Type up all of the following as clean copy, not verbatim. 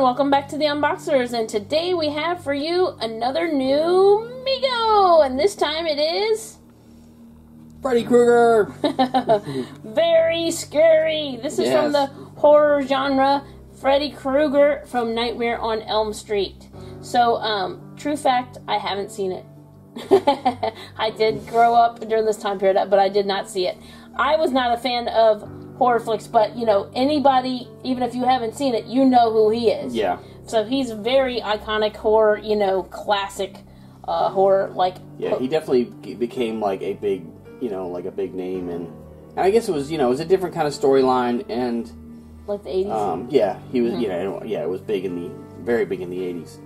and welcome back to the Unboxers, and today we have for you another new Mego, and this time it is... Freddie Krueger! Very scary! This is from the horror genre, Freddie Krueger from Nightmare on Elm Street. So, true fact, I haven't seen it. I did grow up during this time period, but I did not see it. I was not a fan of horror flicks, but, you know, anybody, even if you haven't seen it, you know who he is. Yeah. So he's very iconic horror, you know, classic horror, like... Yeah, he definitely became, like, a big, you know, like a big name, and I guess it was, you know, it was a different kind of storyline, and... Like the 80s? Yeah, he was, you know, yeah, it was big in the, very big in the 80s.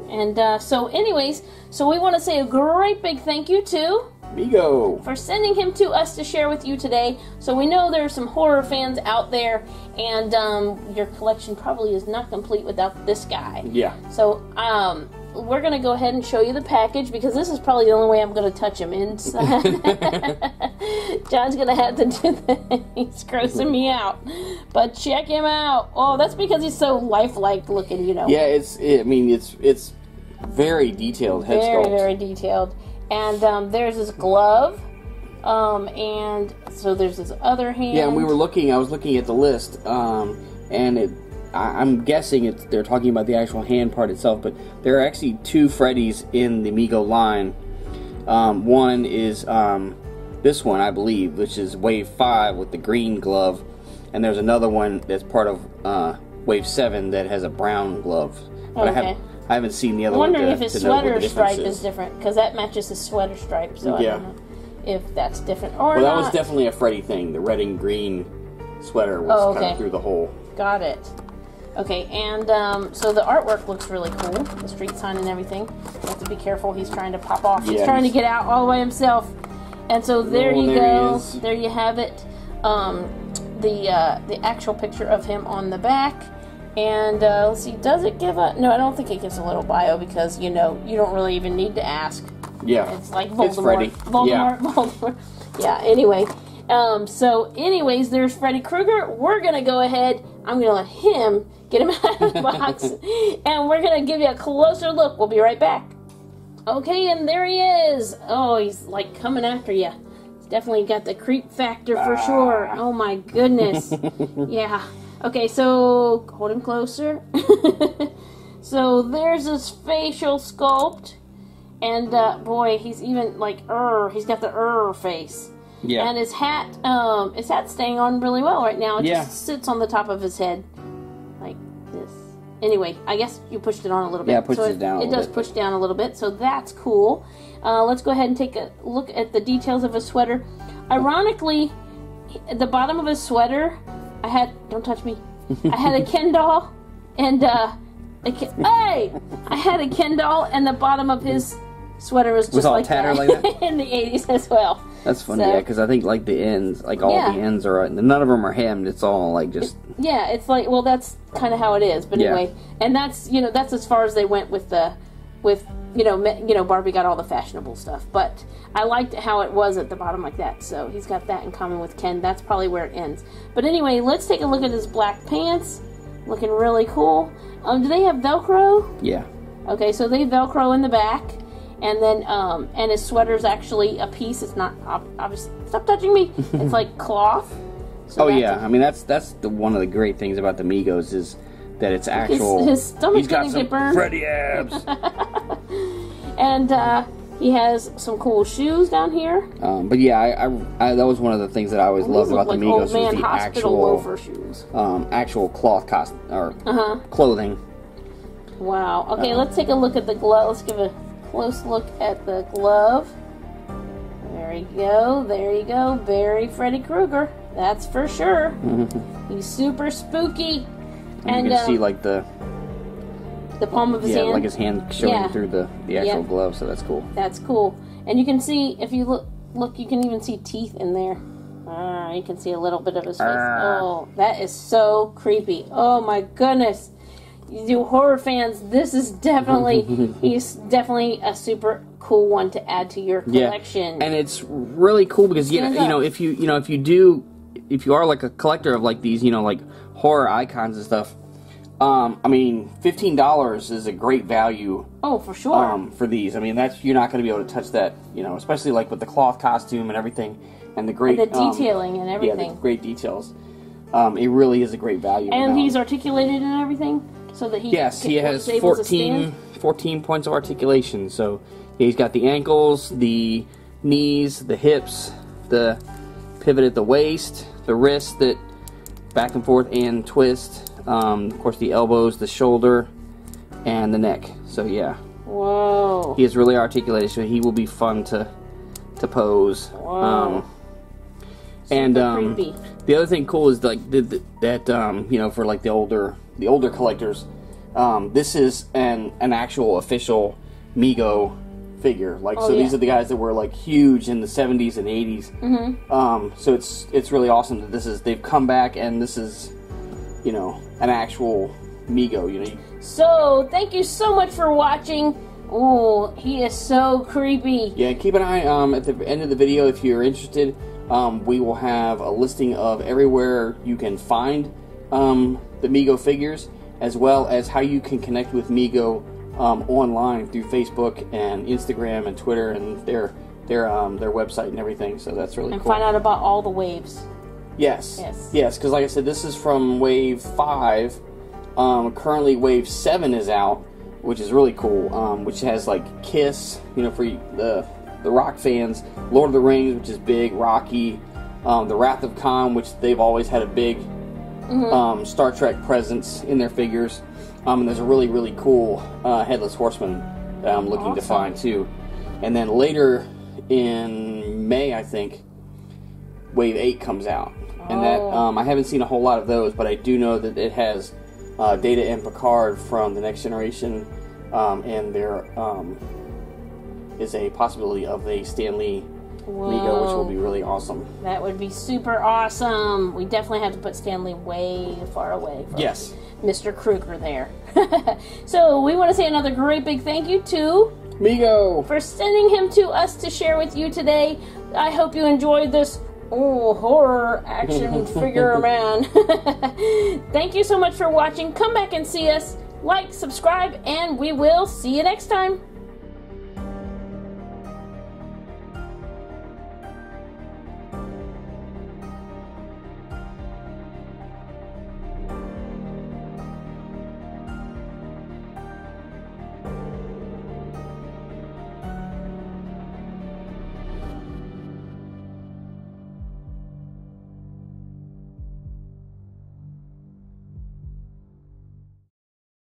And, so anyways, so we want to say a great big thank you to... Mego! For sending him to us to share with you today. So we know there are some horror fans out there, and your collection probably is not complete without this guy. Yeah. So we're going to go ahead and show you the package, because this is probably the only way I'm going to touch him inside. John's going to have to do that. He's grossing me out. But check him out. Oh, that's because he's so lifelike looking, you know. Yeah, it's very detailed head sculpt. Very, very detailed. And there's his glove, and so there's his other hand. Yeah, and I was looking at the list, and I'm guessing they're talking about the actual hand part itself, but there are actually two Freddies in the Mego line. One is this one, I believe, which is Wave 5 with the green glove, and there's another one that's part of Wave 7 that has a brown glove. But okay. I haven't seen the other one. one. I'm wondering if his sweater stripe is different, because that matches his sweater stripe, so I don't know if that's different or not. Well, that was definitely a Freddy thing. The red and green sweater was kind of through the hole. Got it. Okay, and so the artwork looks really cool. The street sign and everything. You have to be careful. He's trying to pop off. He's trying to get out all the way himself. And so there you go. There you have it. The actual picture of him on the back. And let's see, does it give a... No, I don't think it gives a little bio, because, you know, you don't really even need to ask. Yeah. It's like Voldemort. It's Freddy. Voldemort. Yeah, anyway. So, anyways, there's Freddie Krueger. We're going to go ahead. I'm going to let him get him out of the box. And we're going to give you a closer look. We'll be right back. Okay, and there he is. Oh, he's, like, coming after you. He's definitely got the creep factor for sure. Oh, my goodness. Yeah. Okay, so hold him closer. So there's his facial sculpt, and boy, he's even like he's got the face. Yeah. And his hat's staying on really well right now. It just sits on the top of his head, like this. Anyway, I guess you pushed it on a little bit. Yeah, it pushes it down. It does push down a little bit, so that's cool. Let's go ahead and take a look at the details of his sweater. Ironically, at the bottom of his sweater, don't touch me. I had a Ken doll, and I had a Ken doll, and the bottom of his sweater was just like that, like that in the 80s as well. That's funny, yeah, because I think like the ends, like all the ends are, none of them are hemmed. It's all like just. Yeah, it's like, well, that's kind of how it is. But anyway, and that's that's as far as they went with Barbie got all the fashionable stuff, but I liked how it was at the bottom like that. So he's got that in common with Ken. That's probably where it ends. But anyway, let's take a look at his black pants. Looking really cool. Do they have Velcro? Yeah. Okay, so they Velcro in the back, and then and his sweater's actually a piece. It's not obviously. Stop touching me. It's like cloth. So I mean that's one of the great things about the Megos is that it's actual. His stomach's gonna get burned. Freddy abs. And he has some cool shoes down here. But yeah, I that was one of the things that I always loved about the Megos was the actual loafer shoes. Actual cloth clothing. Wow. Okay, let's take a look at the glove. Let's give a close look at the glove. There you go. There you go. Very Freddy Krueger. That's for sure. He's super spooky. And you can see like the palm of his hand. Yeah, like his hand showing through the actual glove, so that's cool. That's cool. And you can see, if you look, you can even see teeth in there. You can see a little bit of his face. Oh, that is so creepy. Oh my goodness. You horror fans, this is definitely, he's definitely a super cool one to add to your collection. Yeah. And it's really cool because, if you are like a collector of like these, like horror icons and stuff, I mean, $15 is a great value. Oh, for sure. For these, I mean, you're not going to be able to touch that, you know, especially like with the cloth costume and everything, and the great and the detailing and everything. Yeah, the great details. It really is a great value. And he's articulated and everything, so that he he has 14 points of articulation. So he's got the ankles, the knees, the hips, the pivot at the waist, the wrist that back and forth and twist. Of course, the elbows, the shoulder, and the neck. So yeah. Whoa. He is really articulated, so he will be fun to pose. Whoa. And creepy. The other thing cool is like that you know, for like the older collectors, this is an actual official Mego figure. Like these are the guys that were like huge in the 70s and 80s. Mm-hmm. So it's really awesome that they've come back, and this is, you know, an actual Mego, you know. So, thank you so much for watching. Oh, he is so creepy. Yeah, keep an eye at the end of the video if you're interested. We will have a listing of everywhere you can find the Mego figures, as well as how you can connect with Mego online through Facebook and Instagram and Twitter and their website and everything. So that's really cool. And find out about all the waves. Yes, because like I said, this is from Wave 5. Currently, Wave 7 is out, which is really cool, which has, like, Kiss, you know, for the rock fans, Lord of the Rings, which is big, Rocky, the Wrath of Khan, which they've always had a big Star Trek presence in their figures, and there's a really, really cool Headless Horseman that I'm looking to find, too. And then later in May, I think, Wave 8 comes out. And that I haven't seen a whole lot of those, but I do know that it has Data and Picard from the Next Generation, and there is a possibility of a Stan Lee Mego, which will be really awesome. That would be super awesome. We definitely have to put Stan Lee way far away from Mr. Krueger there. So we want to say another great big thank you to Mego for sending him to us to share with you today. I hope you enjoyed this horror action figure man. Thank you so much for watching. Come back and see us. Like, subscribe, and we will see you next time.